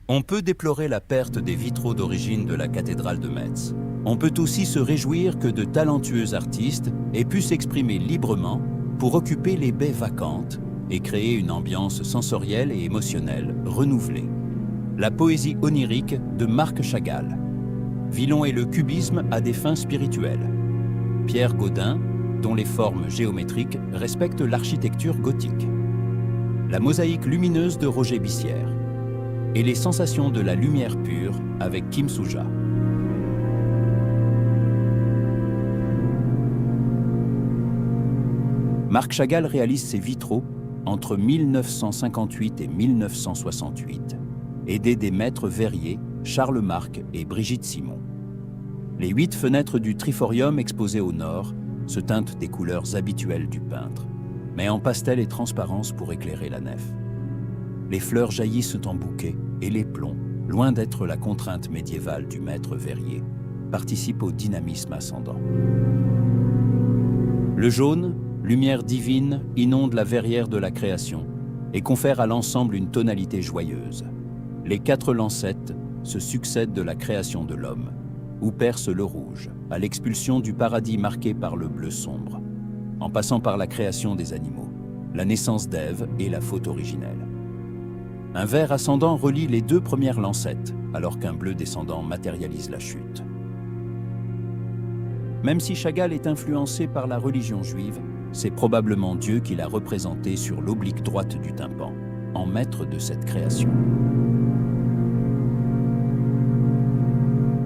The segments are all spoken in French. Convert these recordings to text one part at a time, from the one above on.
On peut déplorer la perte des vitraux d'origine de la cathédrale de Metz. On peut aussi se réjouir que de talentueux artistes aient pu s'exprimer librement pour occuper les baies vacantes et créer une ambiance sensorielle et émotionnelle renouvelée. La poésie onirique de Marc Chagall. Villon et le cubisme à des fins spirituelles. Pierre Gaudin, dont les formes géométriques respectent l'architecture gothique. La mosaïque lumineuse de Roger Bissière. Et les sensations de la lumière pure avec Kim Souja. Marc Chagall réalise ses vitraux entre 1958 et 1968, aidé des maîtres verriers Charles Marc et Brigitte Simon. Les 8 fenêtres du triforium exposées au nord se teintent des couleurs habituelles du peintre, mais en pastel et transparence pour éclairer la nef. Les fleurs jaillissent en bouquets et les plombs, loin d'être la contrainte médiévale du maître verrier, participent au dynamisme ascendant. Le jaune, lumière divine, inonde la verrière de la création et confère à l'ensemble une tonalité joyeuse. Les 4 lancettes se succèdent de la création de l'homme, où perce le rouge, à l'expulsion du paradis marqué par le bleu sombre, en passant par la création des animaux, la naissance d'Ève et la faute originelle. Un vert ascendant relie les 2 premières lancettes, alors qu'un bleu descendant matérialise la chute. Même si Chagall est influencé par la religion juive, c'est probablement Dieu qui l'a représenté sur l'oblique droite du tympan, en maître de cette création.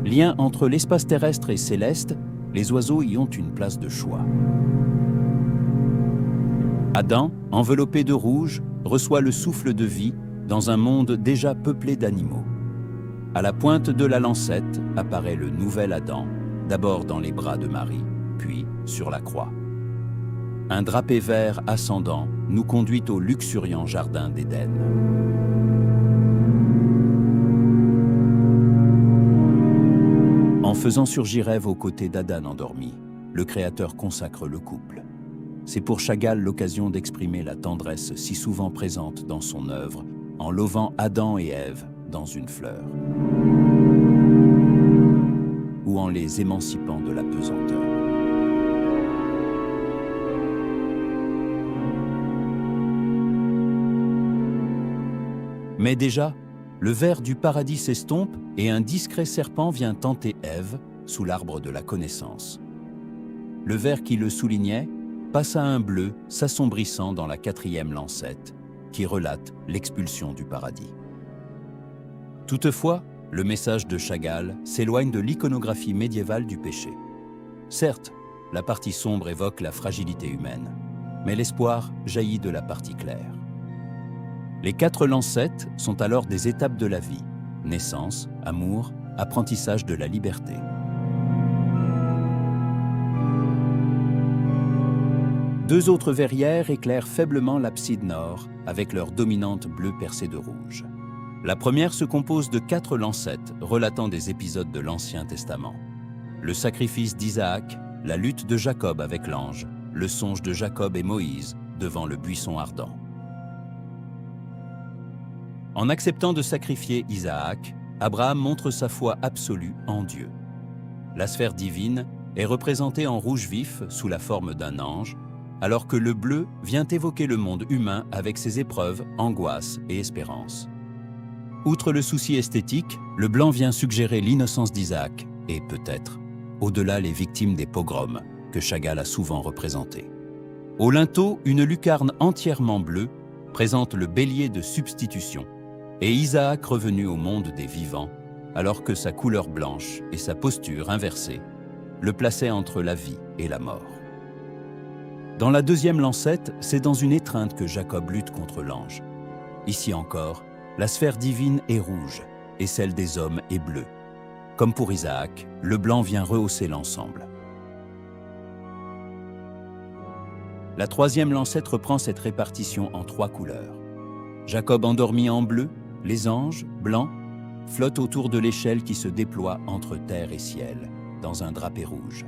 Lien entre l'espace terrestre et céleste, les oiseaux y ont une place de choix. Adam, enveloppé de rouge, reçoit le souffle de vie dans un monde déjà peuplé d'animaux. À la pointe de la lancette apparaît le nouvel Adam, d'abord dans les bras de Marie, puis sur la croix. Un drapé vert ascendant nous conduit au luxuriant jardin d'Éden. En faisant surgir Ève aux côtés d'Adam endormi, le Créateur consacre le couple. C'est pour Chagall l'occasion d'exprimer la tendresse si souvent présente dans son œuvre, en lovant Adam et Ève dans une fleur, ou en les émancipant de la pesanteur. Mais déjà, le vert du paradis s'estompe et un discret serpent vient tenter Ève sous l'arbre de la connaissance. Le vert qui le soulignait passe à un bleu s'assombrissant dans la 4e lancette, qui relate l'expulsion du paradis. Toutefois, le message de Chagall s'éloigne de l'iconographie médiévale du péché. Certes, la partie sombre évoque la fragilité humaine, mais l'espoir jaillit de la partie claire. Les 4 lancettes sont alors des étapes de la vie: naissance, amour, apprentissage de la liberté. Deux autres verrières éclairent faiblement l'abside nord avec leur dominante bleue percée de rouge. La première se compose de 4 lancettes relatant des épisodes de l'Ancien Testament. Le sacrifice d'Isaac, la lutte de Jacob avec l'ange, le songe de Jacob et Moïse devant le buisson ardent. En acceptant de sacrifier Isaac, Abraham montre sa foi absolue en Dieu. La sphère divine est représentée en rouge vif sous la forme d'un ange, alors que le bleu vient évoquer le monde humain avec ses épreuves, angoisses et espérances. Outre le souci esthétique, le blanc vient suggérer l'innocence d'Isaac et peut-être, au-delà, les victimes des pogroms que Chagall a souvent représentées. Au linteau, une lucarne entièrement bleue présente le bélier de substitution et Isaac revenu au monde des vivants, alors que sa couleur blanche et sa posture inversée le plaçaient entre la vie et la mort. Dans la 2e lancette, c'est dans une étreinte que Jacob lutte contre l'ange. Ici encore, la sphère divine est rouge et celle des hommes est bleue. Comme pour Isaac, le blanc vient rehausser l'ensemble. La 3e lancette reprend cette répartition en 3 couleurs. Jacob endormi en bleu, les anges, blancs, flottent autour de l'échelle qui se déploie entre terre et ciel, dans un drapé rouge.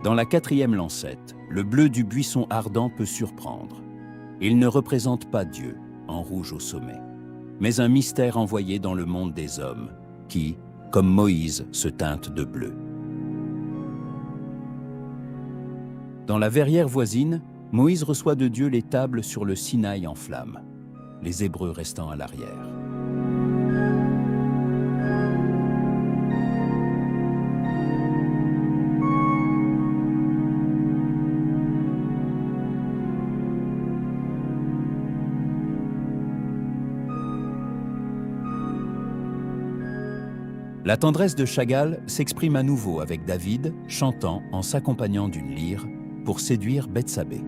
Dans la 4e lancette, le bleu du buisson ardent peut surprendre. Il ne représente pas Dieu, en rouge au sommet, mais un mystère envoyé dans le monde des hommes, qui, comme Moïse, se teinte de bleu. Dans la verrière voisine, Moïse reçoit de Dieu les tables sur le Sinaï en flammes, les Hébreux restant à l'arrière. La tendresse de Chagall s'exprime à nouveau avec David, chantant en s'accompagnant d'une lyre pour séduire Bethsabée.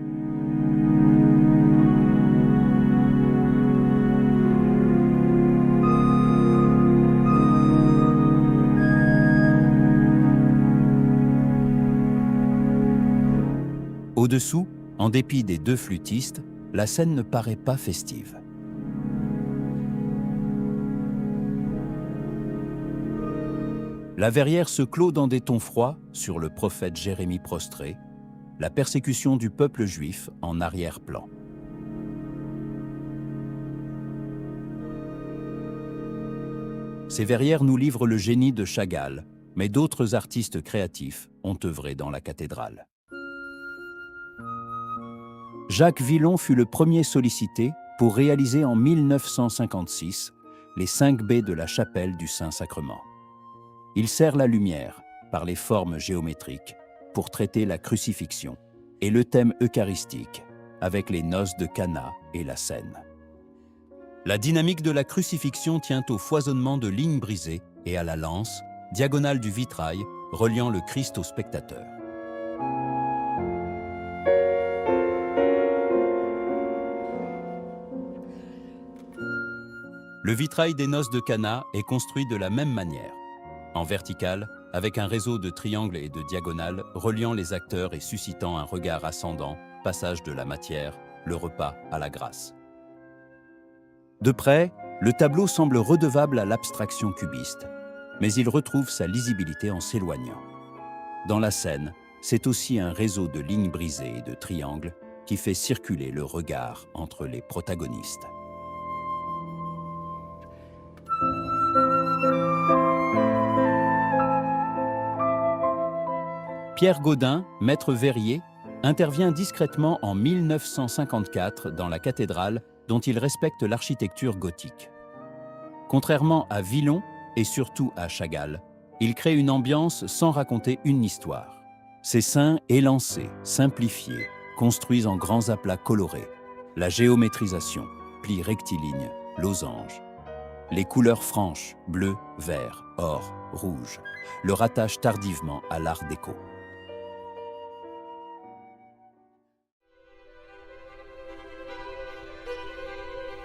Au-dessous, en dépit des 2 flûtistes, la scène ne paraît pas festive. La verrière se clôt dans des tons froids sur le prophète Jérémie prostré, la persécution du peuple juif en arrière-plan. Ces verrières nous livrent le génie de Chagall, mais d'autres artistes créatifs ont œuvré dans la cathédrale. Jacques Villon fut le premier sollicité pour réaliser en 1956 les 5 baies de la chapelle du Saint-Sacrement. Il sert la lumière, par les formes géométriques, pour traiter la crucifixion et le thème eucharistique, avec les noces de Cana et la scène. La dynamique de la crucifixion tient au foisonnement de lignes brisées et à la lance, diagonale du vitrail, reliant le Christ au spectateur. Le vitrail des noces de Cana est construit de la même manière, en verticale, avec un réseau de triangles et de diagonales reliant les acteurs et suscitant un regard ascendant, passage de la matière, le repas à la grâce. De près, le tableau semble redevable à l'abstraction cubiste, mais il retrouve sa lisibilité en s'éloignant. Dans la scène, c'est aussi un réseau de lignes brisées et de triangles qui fait circuler le regard entre les protagonistes. Pierre Gaudin, maître verrier, intervient discrètement en 1954 dans la cathédrale dont il respecte l'architecture gothique. Contrairement à Villon et surtout à Chagall, il crée une ambiance sans raconter une histoire. Ses saints élancés, simplifiés, construits en grands aplats colorés, la géométrisation, plis rectilignes, losanges. Les couleurs franches, bleu, vert, or, rouge, le rattachent tardivement à l'art déco.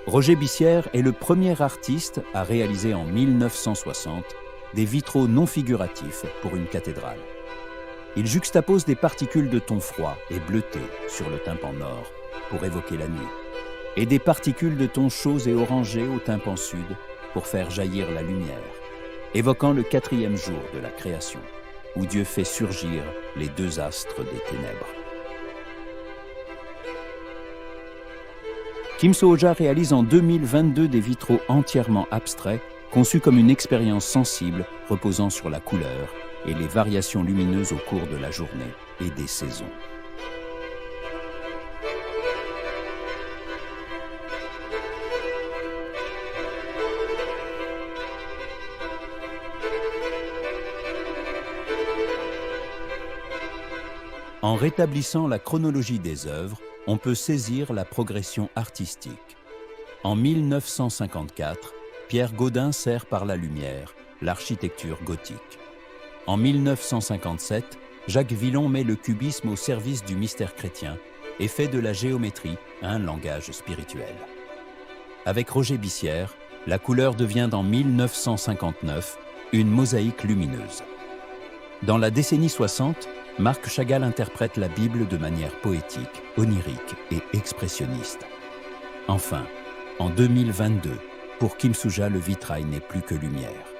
Roger Bissière est le premier artiste à réaliser en 1960 des vitraux non figuratifs pour une cathédrale. Il juxtapose des particules de ton froid et bleuté sur le tympan nord pour évoquer la nuit, et des particules de tons chauds et orangés au tympan sud pour faire jaillir la lumière, évoquant le 4e jour de la création, où Dieu fait surgir les 2 astres des ténèbres. Kim So-Oja réalise en 2022 des vitraux entièrement abstraits, conçus comme une expérience sensible reposant sur la couleur et les variations lumineuses au cours de la journée et des saisons. En rétablissant la chronologie des œuvres, on peut saisir la progression artistique. En 1954, Pierre Gaudin sert par la lumière l'architecture gothique. En 1957, Jacques Villon met le cubisme au service du mystère chrétien et fait de la géométrie un langage spirituel. Avec Roger Bissière, la couleur devient en 1959 une mosaïque lumineuse. Dans la décennie 60, Marc Chagall interprète la Bible de manière poétique, onirique et expressionniste. Enfin, en 2022, pour Kim So-Oja, le vitrail n'est plus que lumière.